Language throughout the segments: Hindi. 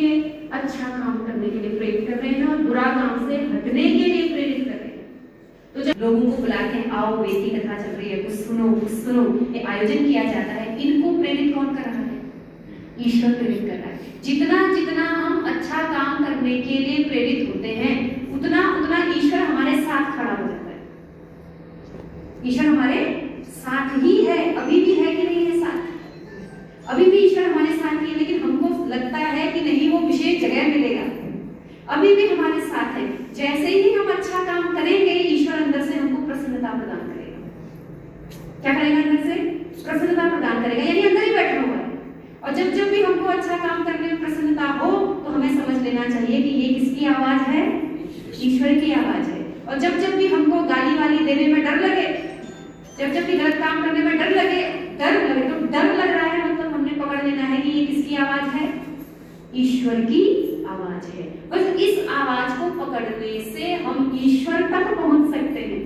लिए अच्छा काम करने के लिए प्रेरित कर रहे हैं और बुरा काम से हटने के लिए प्रेरित कर रहे हैं। तो जब लोगों को बुलाते हैं, आओ वेद की कथा चल रही है, कुछ सुनो, ये आयोजन किया जाता है, इनको प्रेरित कौन कर रहा है? ईश्वर प्रेरित कर रहा है। जितना जितना हम अच्छा काम करने के लिए प्रेरित होते हैं, उतना उतना ईश्वर हमारे साथ खड़ा हो जाता है। ईश्वर हमारे साथ ही है, अभी भी है कि नहीं है साथ? अभी भी ईश्वर हमारे साथ ही है, लेकिन हमको लगता है कि नहीं वो विशेष जगह मिलेगा। अभी भी हमारे साथ है। जैसे ही हम अच्छा काम करेंगे, ईश्वर अंदर से हमको प्रसन्नता प्रदान करेगा। क्या करेगा? अंदर से प्रसन्नता प्रदान करेगा, यानी अंदर ही बैठा हुआ है। और जब जब भी हमको अच्छा काम करने में प्रसन्नता हो, तो हमें समझ लेना चाहिए कि ये किसकी आवाज है? ईश्वर की आवाज है। और जब जब भी हमको गाली वाली देने में डर लगे, जब जब भी गलत काम करने में डर लगे तो डर लग रहा है, मतलब हमने पकड़ लेना है कि ये किसकी आवाज है? ईश्वर की आवाज है। बस इस आवाज को पकड़ने से हम ईश्वर तक पहुंच सकते हैं।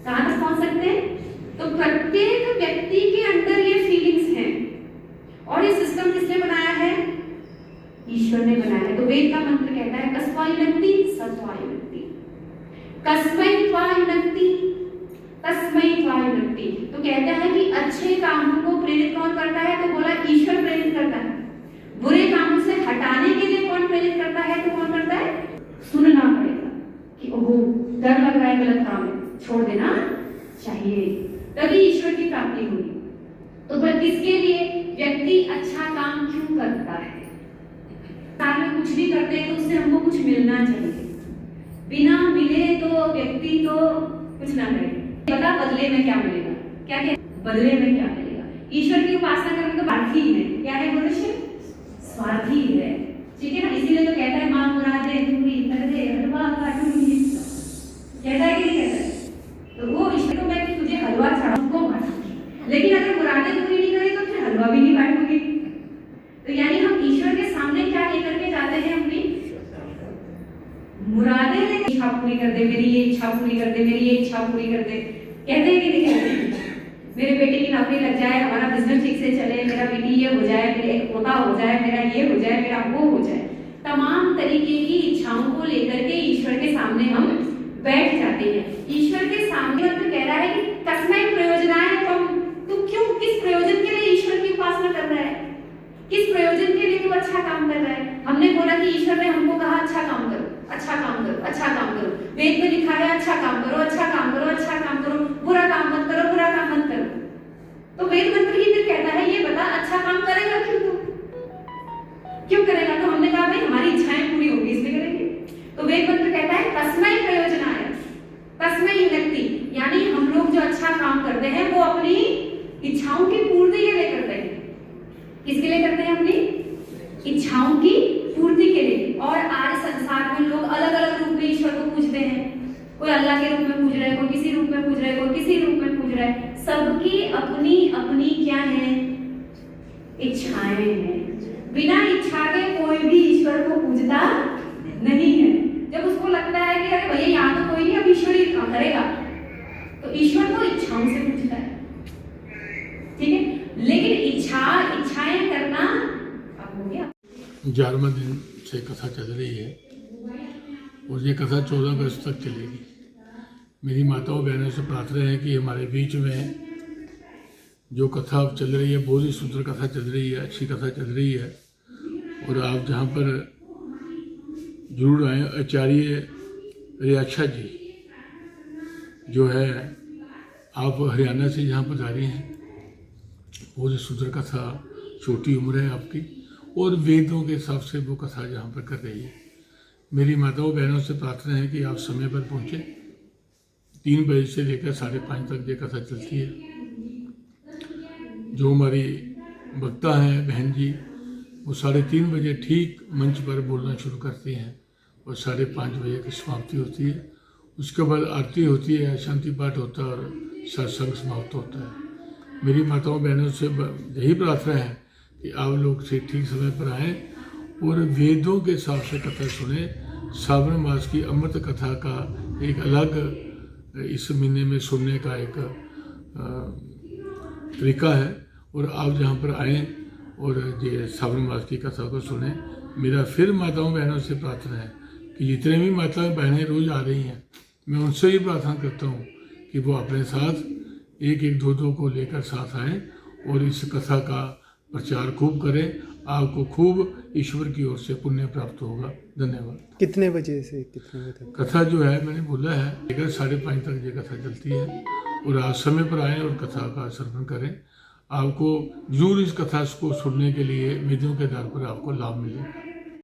कहां तक पहुंच सकते हैं? तो प्रत्येक व्यक्ति के अंदर ये फीलिंग्स हैं, और ये सिस्टम किसने बनाया है? ईश्वर ने बनाया है। तो वेद का मंत्र कहता है कस्वायुनक्ति सत्वायुनक्ति, कस्मै त्वायुनक्ति, तस्मै त्वायुनक्ति। तो कहता है कि अच्छे कामों को प्रेरित कौन करता है? तो बोला ईश्वर प्रेरित करता है। बुरे कामों से हटाने के लिए कौन प्रेरित करता है? तो कौन करता है? सुनना पड़ेगा कि ओहो डर लग रहा है, गलत काम है, छोड़ देना चाहिए, तभी ईश्वर की प्राप्ति होगी। तो फिर किसके लिए व्यक्ति अच्छा काम क्यों करता है? साथ में कुछ भी करते हैं तो उससे हमको कुछ मिलना चाहिए। बिना मिले तो व्यक्ति तो कुछ ना करे। पता बदले में क्या मिलेगा? क्या क्या बदले में क्या मिलेगा? ईश्वर की उपासना करने तो स्वार्थी है। क्या है मनुष्य? स्वार्थी है, ठीक है ना? इसीलिए तो कहता है मां मुरादे पूरी कर दे, हलवा काटूंगी। कहता है कि नहीं कहता है? तो वो ईश्वर को मैं तुझे हलवा चढ़ाऊंगा बांटूंगी, लेकिन अगर मुरादें पूरी नहीं करे तो फिर हलवा भी नहीं बांटूंगी। तो यानी हम ईश्वर के सामने क्या लेकर के जाते हैं? अपनी मुरादें लेकर, इच्छा पूरी कर दे मेरी, ये इच्छा पूरी कर दे मेरी, ये इच्छा पूरी कर दे। कहते हैं कि नहीं कहते? मेरे बेटे की नौकरी लग जाए, हमारा बिजनेस ठीक से चले, मेरा बेटी ये हो जाए, मेरा एक पोता हो जाए, मेरा ये हो जाए, मेरा वो हो जाए। तमाम तरीके की इच्छाओं को लेकर के ईश्वर के सामने हम बैठ जाते हैं। ईश्वर के सामने तो कह रहा है कि तस्मै प्रयोजनाय त्वं, तू क्यों, किस प्रयोजन के लिए ईश्वर की उपासना कर रहा है? किस प्रयोजन के लिए तू अच्छा काम कर रहा है? हमने बोला कि ईश्वर ने हमको कहा अच्छा काम करो, अच्छा काम करो, अच्छा काम करो। वेद में लिखा है अच्छा काम करो, अच्छा काम करो, अच्छा काम करो, बुरा काम मत करो, बुरा काम मत करो। तो वेद मंत्र ही फिर कहता है ये बता अच्छा काम करेगा क्यों? तू क्यों करेगा? तो हमने कहा भाई हमारी इच्छाएं पूरी होगी इसलिए करेंगे। तो वेद मंत्र कहता है तस्मै प्रयोजनाय, तस्मै युनक्ति, यानी हम लोग जो अच्छा काम करते हैं वो अपनी इच्छाओं की पूर्ति के लिए करते हैं। किसके लिए करते हैं? अपनी इच्छाओं की पूर्ति के लिए। और आज संसार में लोग अलग अलग रूप में ईश्वर को पूजते हैं। कोई अल्लाह के रूप में पूज रहा है, कोई किसी रूप में पूज रहा है, कोई किसी रूप में पूज रहा है। सबकी अपनी अपनी क्या है? इच्छाएं हैं। बिना इच्छा के कोई भी ईश्वर को पूजता नहीं है। जब उसको लगता है कि अरे भैया यहाँ तो कोई नहीं, अब ईश्वर ही काम करेगा, तो ईश्वर को इच्छाओं से पूजता है, ठीक है? लेकिन इच्छाएं करना अब हो गया। 11वें दिन से कथा चल रही है और ये कथा 14 अगस्त तक चलेगी। मेरी माताओं बहनों से प्रार्थना है कि हमारे बीच में जो कथा अब चल रही है, बहुत ही सुंदर कथा चल रही है, अच्छी कथा चल रही है, और आप जहाँ पर जरूर आए। आचार्य रियाक्षा जी जो है, आप हरियाणा से यहाँ पधारी हैं, बहुत ही सुंदर कथा, छोटी उम्र है आपकी, और वेदों के हिसाब से वो कथा यहाँ पर कर रही है। मेरी माताओं बहनों से प्रार्थना है कि आप समय पर पहुँचें। 3 बजे से लेकर 5:30 तक ये कथा चलती है। जो हमारी वक्ता हैं बहन जी, वो 3:30 बजे ठीक मंच पर बोलना शुरू करती हैं और 5:30 बजे की समाप्ति होती है। उसके बाद आरती होती है, शांति पाठ होता है और सत्संग समाप्त होता है। मेरी माताओं बहनों से यही प्रार्थना है कि आप लोग से ठीक समय पर आएँ और वेदों के हिसाब से कथा सुने। श्रावण मास की अमृत कथा का एक अलग इस महीने में सुनने का एक तरीका है, और आप जहाँ पर आएँ और ये श्रावण मास की कथा को सुने। मेरा फिर माताओं बहनों से प्रार्थना है कि जितने भी माताएं बहनें रोज आ रही हैं, मैं उनसे ही प्रार्थना करता हूँ कि वो अपने साथ एक एक दो दो को लेकर साथ आएं और इस कथा का प्रचार खूब करें। आपको खूब ईश्वर की ओर से पुण्य प्राप्त होगा। धन्यवाद। कितने बजे से कितने बजे तक? कथा जो है मैंने बोला है 5:30 तक ये कथा चलती है और आप समय पर आएँ और कथा का श्रवण करें। आपको जरूर इस कथा को सुनने के लिए उम्मीदों के आधार पर आपको लाभ मिलेगा।